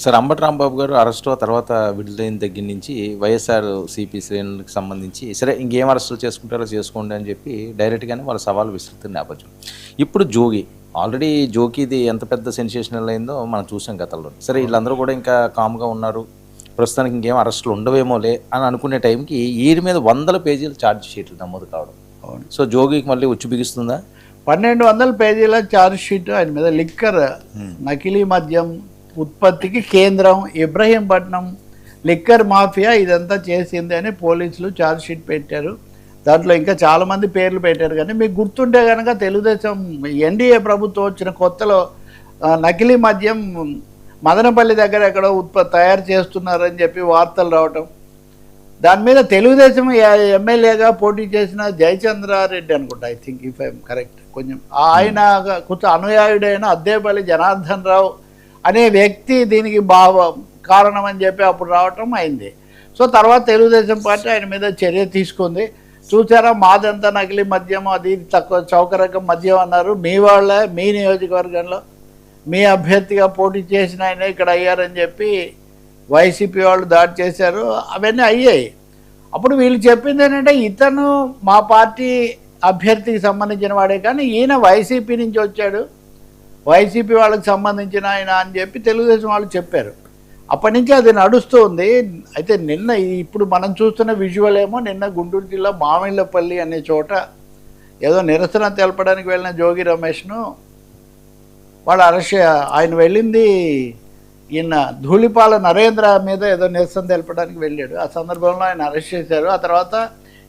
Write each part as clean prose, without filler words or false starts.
Sir Ambati Rambabu గారు arrest తర్వాత విడుదలైన దగ్గర నుంచి వైఎస్ఆర్ సిపి శ్రేణులకు సంబంధించి సరే ఇంకేం అరెస్టులు చేసుకుంటారో చేసుకోండి అని చెప్పి డైరెక్ట్గానే వాళ్ళ సవాల్ విసురుతున్న నేపథ్యం. ఇప్పుడు జోగి ఆల్రెడీ జోగిది ఎంత పెద్ద సెన్సేషనల్ అయిందో మనం చూసాం గతంలో. సరే వీళ్ళందరూ కూడా ఇంకా కామ్గా ఉన్నారు, ప్రస్తుతానికి ఇంకేం అరెస్టులు ఉండవేమోలే అని అనుకునే టైంకి వీరి మీద 100 పేజీల ఛార్జ్ షీట్లు నమోదు కావడం. సో జోగికి మళ్ళీ ఉచ్చు బిగుస్తుందా? 1200 పేజీల ఛార్జ్ షీట్ ఆయన మీద లిక్కర్ నకిలీ మద్యం ఉత్పత్తికి కేంద్రం ఇబ్రహీంపట్నం లిక్కర్ మాఫియా ఇదంతా చేసింది అని పోలీసులు ఛార్జ్ షీట్ పెట్టారు. దాంట్లో ఇంకా చాలామంది పేర్లు పెట్టారు. కానీ మీకు గుర్తుంటే కనుక తెలుగుదేశం ఎన్డీఏ ప్రభుత్వం వచ్చిన కొత్తలో నకిలీ మద్యం మదనపల్లి దగ్గర ఎక్కడో తయారు చేస్తున్నారని చెప్పి వార్తలు రావటం, దాని మీద తెలుగుదేశం ఎమ్మెల్యేగా పోటీ చేసిన జయచంద్రారెడ్డి అనుకుంటా, I think if I'm correct, కొంచెం ఆయన కొంచెం అనుయాయుడైన అద్దేపల్లి జనార్దన్ రావు అనే వ్యక్తి దీనికి కారణం అని చెప్పి అప్పుడు రావటం అయింది. సో తర్వాత తెలుగుదేశం పార్టీ ఆయన మీద చర్య తీసుకుంది. చూసారా, మాదంతా నకిలీ మద్యం, అది తక్కువ చౌకరకం మద్యం అన్నారు, మీ వాళ్ళే మీ నియోజకవర్గంలో మీ అభ్యర్థిగా పోటీ చేసిన ఆయన ఇక్కడ అయ్యారని చెప్పి వైసీపీ వాళ్ళు దాడి చేశారు. అవన్నీ అయ్యాయి. అప్పుడు వీళ్ళు చెప్పింది ఏంటంటే ఇతను మా పార్టీ అభ్యర్థికి సంబంధించిన వాడే, కానీ ఈయన వైసీపీ నుంచి వచ్చాడు, వైసీపీ వాళ్ళకి సంబంధించిన ఆయన అని చెప్పి తెలుగుదేశం వాళ్ళు చెప్పారు. అప్పటి నుంచి అది నడుస్తూ ఉంది. అయితే నిన్న ఇప్పుడు మనం చూస్తున్న విజువల్ ఏమో నిన్న గుంటూరు జిల్లా మామిళ్ళపల్లి అనే చోట ఏదో నిరసన తెలపడానికి వెళ్ళిన జోగి రమేష్ను వాళ్ళు అరెస్ట్, ఆయన వెళ్ళింది ఈయన ధూళిపాల నరేంద్ర మీద ఏదో నిరసన తెలపడానికి వెళ్ళాడు. ఆ సందర్భంలో ఆయన అరెస్ట్ చేశారు. ఆ తర్వాత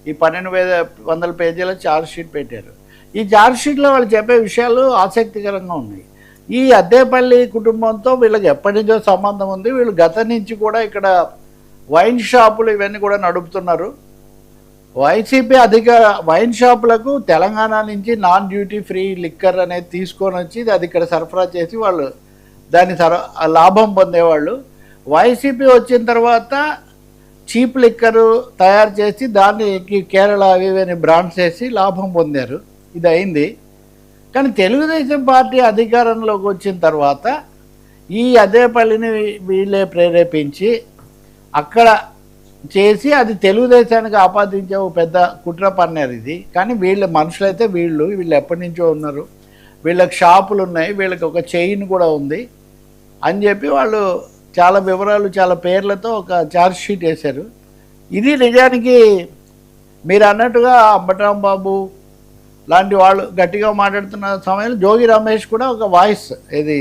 ఈ 1200 పేజీల ఛార్జ్ షీట్ పెట్టారు. ఈ ఛార్జ్ షీట్లో వాళ్ళు చెప్పే విషయాలు ఆసక్తికరంగా ఉన్నాయి. ఈ అద్దేపల్లి కుటుంబంతో వీళ్ళకి ఎప్పటి నుంచో సంబంధం ఉంది. వీళ్ళు గత నుంచి కూడా ఇక్కడ వైన్ షాపులు ఇవన్నీ కూడా నడుపుతున్నారు. వైసీపీ వైన్ షాపులకు తెలంగాణ నుంచి నాన్ డ్యూటీ ఫ్రీ లిక్కర్ అనేది తీసుకొని వచ్చి అది ఇక్కడ సరఫరా చేసి వాళ్ళు దాని లాభం పొందేవాళ్ళు. వైసీపీ వచ్చిన తర్వాత చీప్ లిక్కరు తయారు చేసి దానికి కేరళ అవి బ్రాండ్స్ వేసి లాభం పొందారు. ఇది అయింది. కానీ తెలుగుదేశం పార్టీ అధికారంలోకి వచ్చిన తర్వాత ఈ అదేపల్లిని వీళ్ళే ప్రేరేపించి అక్కడ చేసి అది తెలుగుదేశానికి ఆపాదించే ఒక పెద్ద కుట్ర పన్నారు ఇది. కానీ వీళ్ళ మనుషులైతే వీళ్ళు ఎప్పటి నుంచో ఉన్నారు, వీళ్ళకి షాపులు ఉన్నాయి, వీళ్ళకి ఒక చైన్ కూడా ఉంది అని చెప్పి వాళ్ళు చాలా వివరాలు చాలా పేర్లతో ఒక ఛార్జ్ షీట్ వేశారు. ఇది నిజానికి మీరు అన్నట్టుగా అంబటరాంబాబు లాంటి వాళ్ళు గట్టిగా మాట్లాడుతున్న సమయంలో జోగి రమేష్ కూడా ఒక వాయిస్, ఇది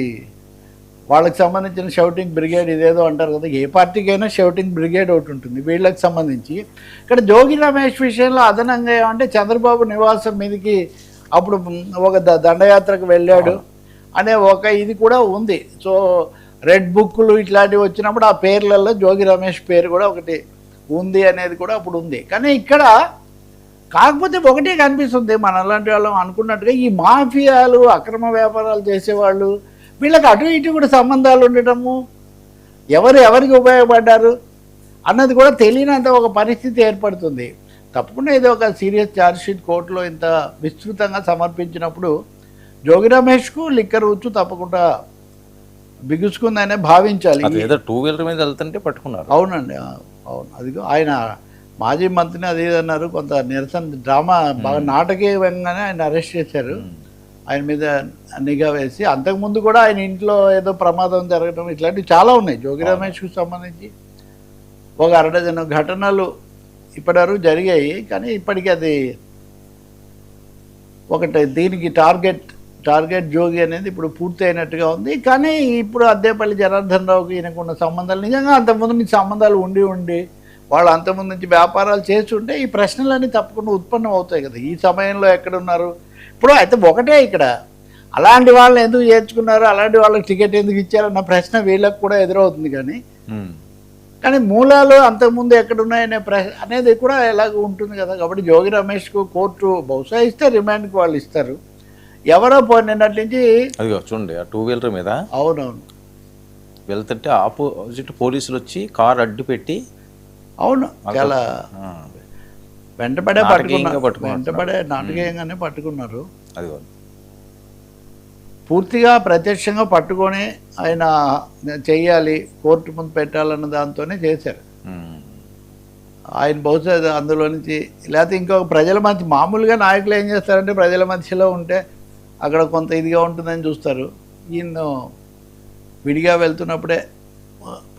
వాళ్ళకి సంబంధించిన షౌటింగ్ బ్రిగేడ్ ఇదేదో అంటారు కదా, ఏ పార్టీకైనా షౌటింగ్ బ్రిగేడ్ ఒకటి ఉంటుంది. వీళ్ళకి సంబంధించి ఇక్కడ జోగి రమేష్ విషయంలో అదనంగా ఏమంటే చంద్రబాబు నివాసం మీదకి అప్పుడు ఒక దండయాత్రకు వెళ్ళాడు అనే ఒక ఇది కూడా ఉంది. సో రెడ్ బుక్లు ఇట్లాంటివి వచ్చినప్పుడు ఆ పేర్లలో జోగి రమేష్ పేరు కూడా ఒకటి ఉంది అనేది కూడా అప్పుడు ఉంది. కానీ ఇక్కడ కాకపోతే ఒకటే కనిపిస్తుంది, మన అలాంటి వాళ్ళం అనుకున్నట్టుగా ఈ మాఫియాలు అక్రమ వ్యాపారాలు చేసేవాళ్ళు వీళ్ళకి అటు ఇటు కూడా సంబంధాలు ఉండటము, ఎవరికి ఉపయోగపడ్డారు అన్నది కూడా తెలియనంత ఒక పరిస్థితి ఏర్పడుతుంది. తప్పకుండా ఇది ఒక సీరియస్ ఛార్జ్షీట్ కోర్టులో ఇంత విస్తృతంగా సమర్పించినప్పుడు జోగి రమేష్కు లిక్కర్ వచ్చు తప్పకుండా బిగుసుకుందనే భావించాలి. ఏదో 2 వీలర్ మీద వెళ్తుంటే పట్టుకున్నారు. అవునండి, అవును. అదిగో ఆయన మాజీ మంత్రిని అది అన్నారు, కొంత నిరసన డ్రామా బాగా నాటకీయంగానే ఆయన అరెస్ట్ చేశారు. ఆయన మీద నిఘా వేసి అంతకుముందు కూడా ఆయన ఇంట్లో ఏదో ప్రమాదం జరగడం ఇట్లాంటివి చాలా ఉన్నాయి జోగి రమేష్కు సంబంధించి. ఒక 60 ఘటనలు ఇప్పటివరకు జరిగాయి. కానీ ఇప్పటికీ అది ఒకటి దీనికి టార్గెట్ జోగి అనేది ఇప్పుడు పూర్తి అయినట్టుగా ఉంది. కానీ ఇప్పుడు అద్దేపల్లి జనార్దన్ రావుకి ఈయనకున్న సంబంధాలు నిజంగా అంతకుముందు నుంచి సంబంధాలు ఉండి వాళ్ళు అంతకుముందు నుంచి వ్యాపారాలు చేస్తుంటే ఈ ప్రశ్నలన్నీ తప్పకుండా ఉత్పన్నం అవుతాయి కదా, ఈ సమయంలో ఎక్కడున్నారు ఇప్పుడు. అయితే ఒకటే ఇక్కడ అలాంటి వాళ్ళని ఎందుకు చేర్చుకున్నారు, అలాంటి వాళ్ళకి టికెట్ ఎందుకు ఇచ్చారన్న ప్రశ్న వీళ్ళకి కూడా ఎదురవుతుంది. కానీ మూలాలు అంతకుముందు ఎక్కడున్నాయనే అనేది కూడా ఎలాగ ఉంటుంది కదా. కాబట్టి జోగి రమేష్కు కోర్టు బహుశా ఇస్తే రిమాండ్కి వాళ్ళు ఇస్తారు. ఎవరో నిన్నటి నుంచి అదిగో చూడండి ఆ 2 వీలర్ మీద అవునవును వెళ్తుంటే ఆపోజిట్ పోలీసులు వచ్చి కార్ అడ్డు పెట్టి అవును చాలా వెంటబడే నాటకీయంగానే పట్టుకున్నారు. పూర్తిగా ప్రత్యక్షంగా పట్టుకొని ఆయన చెయ్యాలి, కోర్టు ముందు పెట్టాలన్న దాంతోనే చేశారు. ఆయన బహుశా అందులో నుంచి, లేకపోతే ఇంకొక ప్రజల మధ్య, మామూలుగా నాయకులు ఏం చేస్తారంటే ప్రజల మధ్యలో ఉంటే అక్కడ కొంత ఇదిగా ఉంటుందని చూస్తారు. ఈయన విడిగా వెళ్తున్నప్పుడే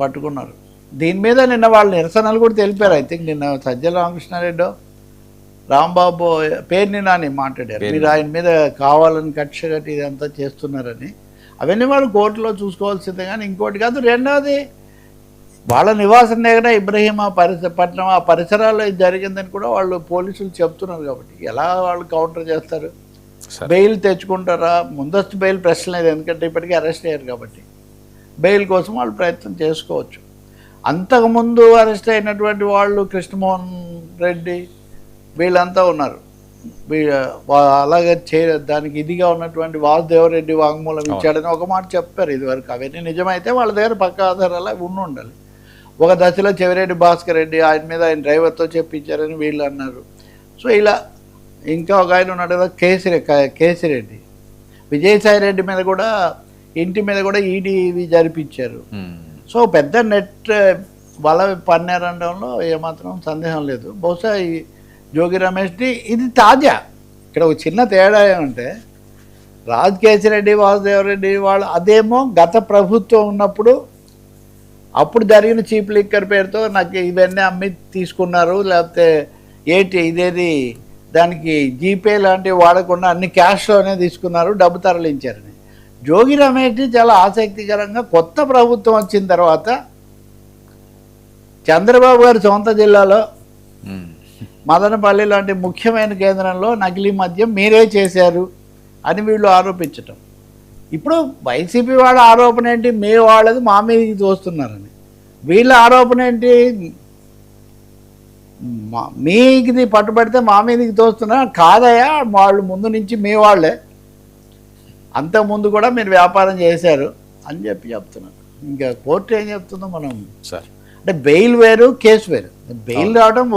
పట్టుకున్నారు. దీని మీద నిన్న వాళ్ళు నిరసనలు కూడా తెలిపారు. ఐ థింక్ నిన్న సజ్జల రామకృష్ణారెడ్డి, రాంబాబు, పేర్ని నాని మాట్లాడారు, మీరు ఆయన మీద కావాలని కక్ష కట్టి ఇదంతా చేస్తున్నారని. అవన్నీ వాళ్ళు కోర్టులో చూసుకోవాల్సిందే కానీ ఇంకోటి కాదు. రెండవది, వాళ్ళ నివాసం దగ్గర ఇబ్రహీం పట్టణం ఆ పరిసరాల్లో ఇది జరిగిందని కూడా వాళ్ళు పోలీసులు చెప్తున్నారు. కాబట్టి ఎలా వాళ్ళు కౌంటర్ చేస్తారు? బెయిల్ తెచ్చుకుంటారా? ముందస్తు బెయిల్ ప్రశ్న లేదు, ఎందుకంటే ఇప్పటికీ అరెస్ట్ అయ్యారు కాబట్టి బెయిల్ కోసం వాళ్ళు ప్రయత్నం చేసుకోవచ్చు. అంతకుముందు అరెస్ట్ అయినటువంటి వాళ్ళు కృష్ణమోహన్ రెడ్డి వీళ్ళంతా ఉన్నారు. అలాగే దానికి ఇదిగా ఉన్నటువంటి వాసుదేవరెడ్డి వాంగ్మూలం ఇచ్చాడని ఒక మాట చెప్పారు ఇదివరకు. అవన్నీ నిజమైతే వాళ్ళ దగ్గర పక్క ఆధారాలు ఉండాలి. ఒక దశలో చెవిరెడ్డి భాస్కర్ రెడ్డి ఆయన మీద ఆయన డ్రైవర్తో చెప్పించారని వీళ్ళు అన్నారు. సో ఇలా ఇంకా ఒక ఆయన ఉన్నాడు కదా కేసిరెడ్డి, విజయసాయి రెడ్డి మీద కూడా, ఇంటి మీద కూడా ఈడీ జరిపించారు. సో పెద్ద నెట్ వల పన్నారనడంలో ఏమాత్రం సందేహం లేదు. బహుశా ఈ జోగి రమేష్ది ఇది తాజా. ఇక్కడ ఒక చిన్న తేడా ఏమంటే, రాజ్ కేసిరెడ్డి, వాసుదేవరెడ్డి వాళ్ళు అదేమో గత ప్రభుత్వం ఉన్నప్పుడు అప్పుడు జరిగిన చీప్ లిక్కర్ పేరుతో నాకు ఇవన్నీ అమ్మి తీసుకున్నారు, లేకపోతే ఏంటి ఇదేది దానికి జీపే లాంటివి వాడకుండా అన్ని క్యాష్లోనే తీసుకున్నారు, డబ్బు తరలించారని. జోగి రమేష్ది చాలా ఆసక్తికరంగా కొత్త ప్రభుత్వం వచ్చిన తర్వాత చంద్రబాబు గారి సొంత జిల్లాలో మదనపల్లి లాంటి ముఖ్యమైన కేంద్రంలో నకిలీ మద్యం మీరే చేశారు అని వీళ్ళు ఆరోపించటం. ఇప్పుడు వైసీపీ వాళ్ళ ఆరోపణ ఏంటి? మీ వాళ్ళది మా మీదకి తోస్తున్నారని. వీళ్ళ ఆరోపణ ఏంటి? మీది పట్టుబడితే మా మీదకి తోస్తున్నారు. కాదయా, వాళ్ళు ముందు నుంచి మీ వాళ్ళే, అంతకుముందు కూడా మీరు వ్యాపారం చేశారు అని చెప్తున్నారు. ఇంకా కోర్టు ఏం చెప్తుందో మనం, అంటే బెయిల్ వేరు, కేసు వేరు. బెయిల్ రావడం